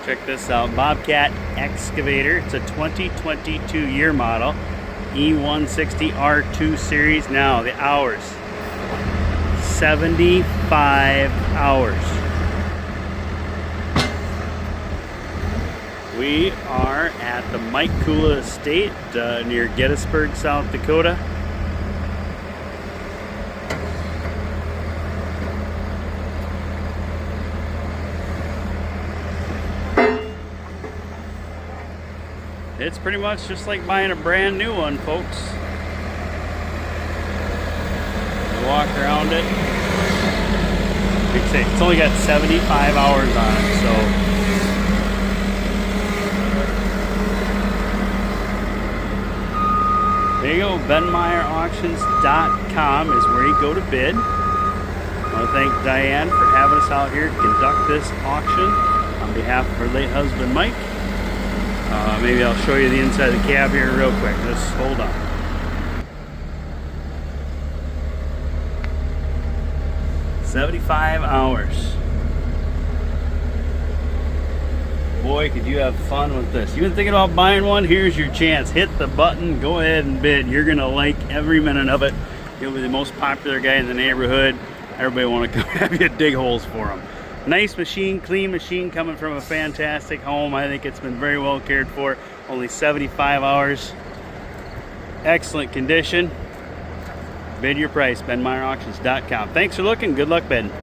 Check this out, Bobcat Excavator. It's a 2022 year model, E60 R2 series. Now the hours, 75 hours. We are at the Kula estate near Gettysburg, South Dakota. It's pretty much just like buying a brand new one, folks. You walk around it. Like I say, it's only got 75 hours on it, so. There you go, BenMeyerAuctions.com is where you go to bid. I want to thank Diane for having us out here to conduct this auction on behalf of her late husband, Mike. Maybe I'll show you the inside of the cab here real quick. Just hold on. $75 hours. Boy, could you have fun with this. You've been thinking about buying one? Here's your chance. Hit the button, go ahead and bid. You're gonna like every minute of it. You'll be the most popular guy in the neighborhood. Everybody want to come have you dig holes for them. Nice machine, clean machine, coming from a fantastic home. I think it's been very well cared for. Only 75 hours. Excellent condition. Bid your price, BenMeyerAuctions.com. Thanks for looking. Good luck bidding.